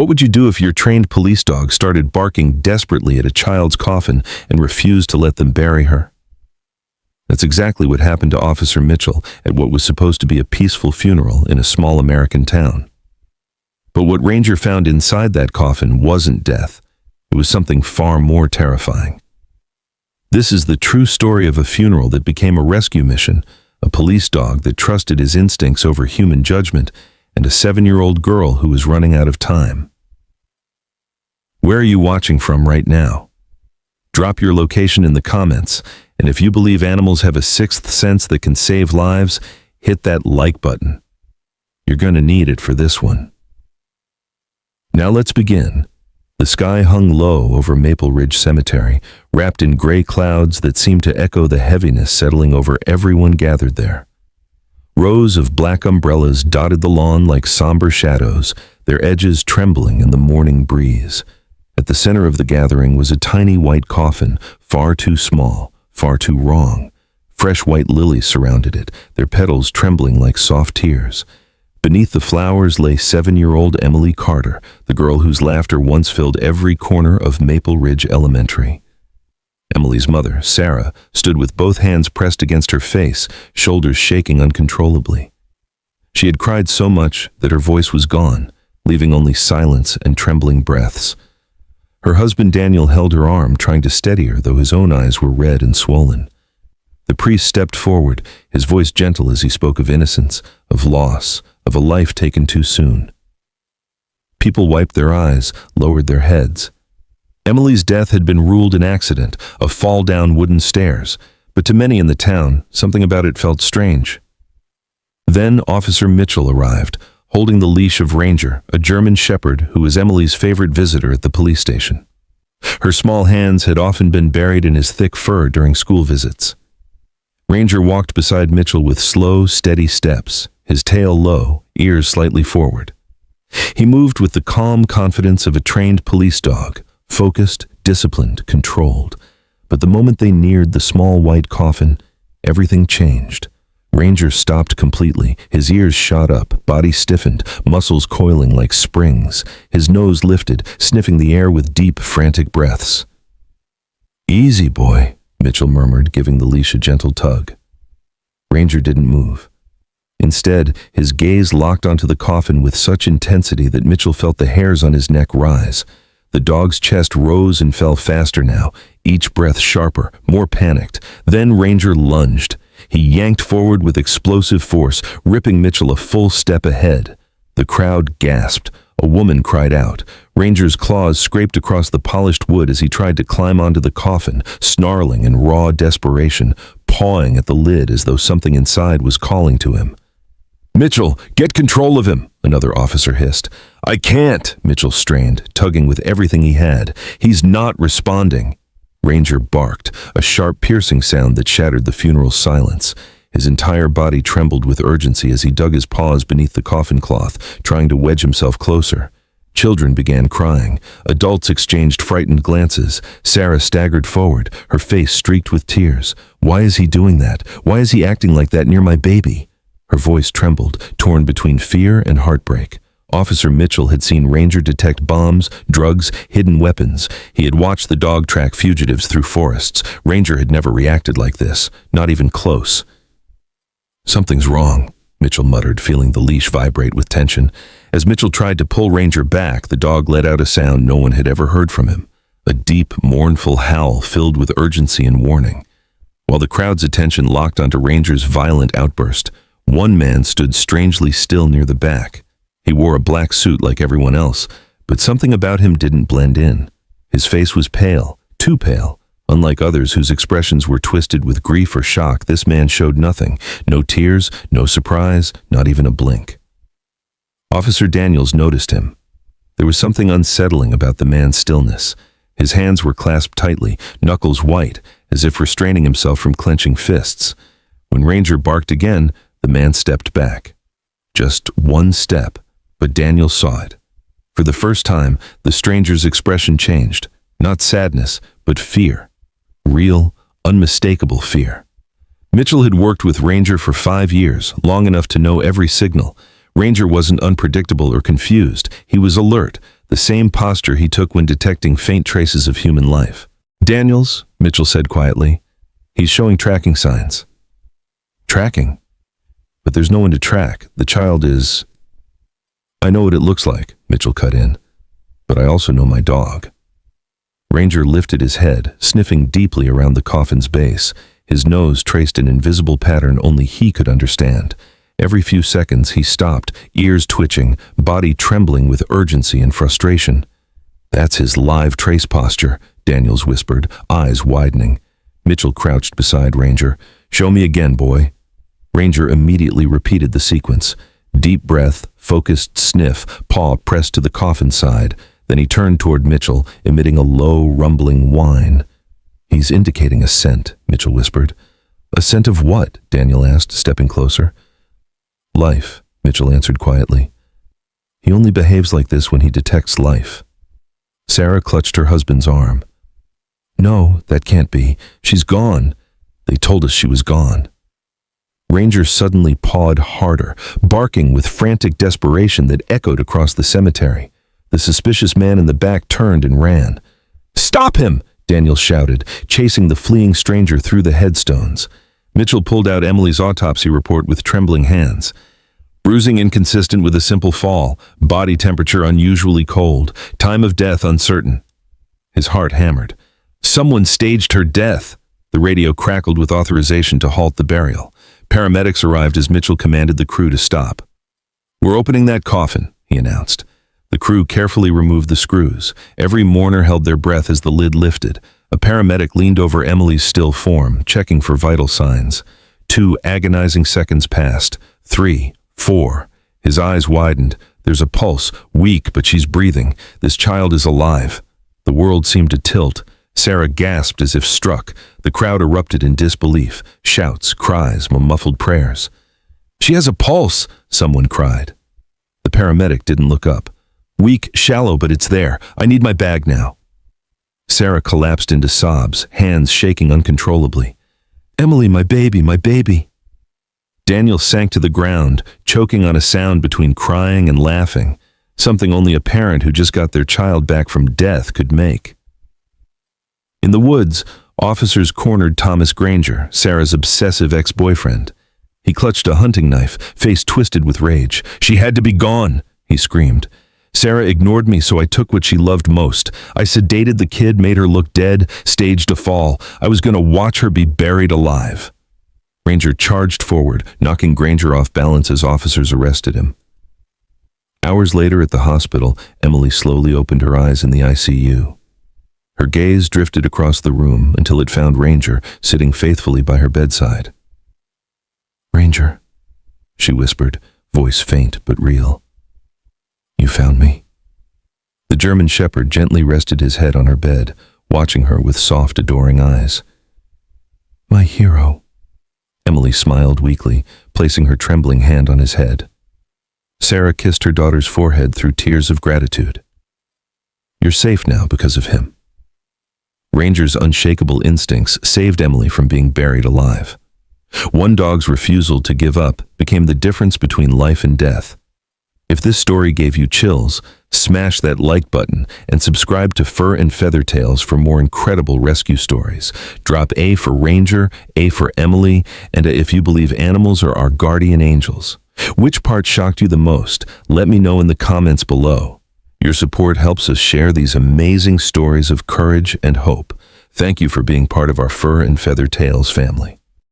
What would you do if your trained police dog started barking desperately at a child's coffin and refused to let them bury her? That's exactly what happened to Officer Mitchell at what was supposed to be a peaceful funeral in a small American town. But what Ranger found inside that coffin wasn't death. It was something far more terrifying. This is the true story of a funeral that became a rescue mission, a police dog that trusted his instincts over human judgment, and a 7-year-old girl who was running out of time. Where are you watching from right now? Drop your location in the comments, and if you believe animals have a sixth sense that can save lives, hit that like button. You're going to need it for this one. Now let's begin. The sky hung low over Maple Ridge Cemetery, wrapped in gray clouds that seemed to echo the heaviness settling over everyone gathered there. Rows of black umbrellas dotted the lawn like somber shadows, their edges trembling in the morning breeze. At the center of the gathering was a tiny white coffin, far too small, far too wrong. Fresh white lilies surrounded it, their petals trembling like soft tears. Beneath the flowers lay 7-year-old Emily Carter, the girl whose laughter once filled every corner of Maple Ridge Elementary. Emily's mother, Sarah, stood with both hands pressed against her face, shoulders shaking uncontrollably. She had cried so much that her voice was gone, leaving only silence and trembling breaths. Her husband Daniel held her arm, trying to steady her, though his own eyes were red and swollen. The priest stepped forward, his voice gentle as he spoke of innocence, of loss, of a life taken too soon. People wiped their eyes, lowered their heads. Emily's death had been ruled an accident, a fall down wooden stairs, but to many in the town, something about it felt strange. Then Officer Mitchell arrived, holding the leash of Ranger, a German shepherd who was Emily's favorite visitor at the police station. Her small hands had often been buried in his thick fur during school visits. Ranger walked beside Mitchell with slow, steady steps, his tail low, ears slightly forward. He moved with the calm confidence of a trained police dog, focused, disciplined, controlled. But the moment they neared the small white coffin, everything changed. Ranger stopped completely, his ears shot up, body stiffened, muscles coiling like springs, his nose lifted, sniffing the air with deep, frantic breaths. "Easy, boy," Mitchell murmured, giving the leash a gentle tug. Ranger didn't move. Instead, his gaze locked onto the coffin with such intensity that Mitchell felt the hairs on his neck rise. The dog's chest rose and fell faster now, each breath sharper, more panicked. Then Ranger lunged. He yanked forward with explosive force, ripping Mitchell a full step ahead. The crowd gasped. A woman cried out. Ranger's claws scraped across the polished wood as he tried to climb onto the coffin, snarling in raw desperation, pawing at the lid as though something inside was calling to him. "Mitchell, get control of him," another officer hissed. "I can't," Mitchell strained, tugging with everything he had. "He's not responding." Ranger barked, a sharp, piercing sound that shattered the funeral silence. His entire body trembled with urgency as he dug his paws beneath the coffin cloth, trying to wedge himself closer. Children began crying. Adults exchanged frightened glances. Sarah staggered forward, her face streaked with tears. "Why is he doing that? Why is he acting like that near my baby?" Her voice trembled, torn between fear and heartbreak. Officer Mitchell had seen Ranger detect bombs, drugs, hidden weapons. He had watched the dog track fugitives through forests. Ranger had never reacted like this, not even close. "Something's wrong," Mitchell muttered, feeling the leash vibrate with tension. As Mitchell tried to pull Ranger back, the dog let out a sound no one had ever heard from him. A deep, mournful howl filled with urgency and warning. While the crowd's attention locked onto Ranger's violent outburst, one man stood strangely still near the back. He wore a black suit like everyone else, but something about him didn't blend in. His face was pale, too pale. Unlike others whose expressions were twisted with grief or shock, this man showed nothing. No tears, no surprise, not even a blink. Officer Daniels noticed him. There was something unsettling about the man's stillness. His hands were clasped tightly, knuckles white, as if restraining himself from clenching fists. When Ranger barked again, the man stepped back. Just one step, but Daniel saw it. For the first time, the stranger's expression changed. Not sadness, but fear. Real, unmistakable fear. Mitchell had worked with Ranger for 5 years, long enough to know every signal. Ranger wasn't unpredictable or confused. He was alert, the same posture he took when detecting faint traces of human life. "Daniels," Mitchell said quietly. "He's showing tracking signs." "Tracking? But there's no one to track. The child is—" "I know what it looks like," Mitchell cut in. "But I also know my dog." Ranger lifted his head, sniffing deeply around the coffin's base. His nose traced an invisible pattern only he could understand. Every few seconds he stopped, ears twitching, body trembling with urgency and frustration. "That's his live trace posture," Daniels whispered, eyes widening. Mitchell crouched beside Ranger. "Show me again, boy." Ranger immediately repeated the sequence. Deep breath, focused sniff, paw pressed to the coffin side. Then he turned toward Mitchell, emitting a low, rumbling whine. "He's indicating a scent," Mitchell whispered. "A scent of what?" Daniel asked, stepping closer. "Life," Mitchell answered quietly. "He only behaves like this when he detects life." Sarah clutched her husband's arm. "No, that can't be. She's gone. They told us she was gone." Ranger suddenly pawed harder, barking with frantic desperation that echoed across the cemetery. The suspicious man in the back turned and ran. "Stop him!" Daniel shouted, chasing the fleeing stranger through the headstones. Mitchell pulled out Emily's autopsy report with trembling hands. Bruising inconsistent with a simple fall, body temperature unusually cold, time of death uncertain. His heart hammered. Someone staged her death. The radio crackled with authorization to halt the burial. Paramedics arrived as Mitchell commanded the crew to stop. "We're opening that coffin," he announced. The crew carefully removed the screws. Every mourner held their breath as the lid lifted. A paramedic leaned over Emily's still form, checking for vital signs. 2 agonizing seconds passed. 3, 4. His eyes widened. There's a pulse, weak, but she's breathing. This child is alive. The world seemed to tilt. Sarah gasped as if struck. The crowd erupted in disbelief. Shouts, cries, muffled prayers. "She has a pulse," someone cried. The paramedic didn't look up. "Weak, shallow, but it's there. I need my bag now." Sarah collapsed into sobs, hands shaking uncontrollably. "Emily, my baby, my baby." Daniel sank to the ground, choking on a sound between crying and laughing, something only a parent who just got their child back from death could make. In the woods, officers cornered Thomas Granger, Sarah's obsessive ex-boyfriend. He clutched a hunting knife, face twisted with rage. "She had to be gone," he screamed. "Sarah ignored me, so I took what she loved most. I sedated the kid, made her look dead, staged a fall. I was going to watch her be buried alive." Ranger charged forward, knocking Granger off balance as officers arrested him. Hours later at the hospital, Emily slowly opened her eyes in the ICU. Her gaze drifted across the room until it found Ranger sitting faithfully by her bedside. "Ranger," she whispered, voice faint but real. "You found me?" The German shepherd gently rested his head on her bed, watching her with soft, adoring eyes. "My hero." Emily smiled weakly, placing her trembling hand on his head. Sarah kissed her daughter's forehead through tears of gratitude. "You're safe now because of him." Ranger's unshakable instincts saved Emily from being buried alive. One dog's refusal to give up became the difference between life and death. If this story gave you chills, smash that like button and subscribe to Fur and Feather Tales for more incredible rescue stories. Drop A for Ranger, A for Emily, and a if you believe animals are our guardian angels. Which part shocked you the most? Let me know in the comments below. Your support helps us share these amazing stories of courage and hope. Thank you for being part of our Fur and Feather Tales family.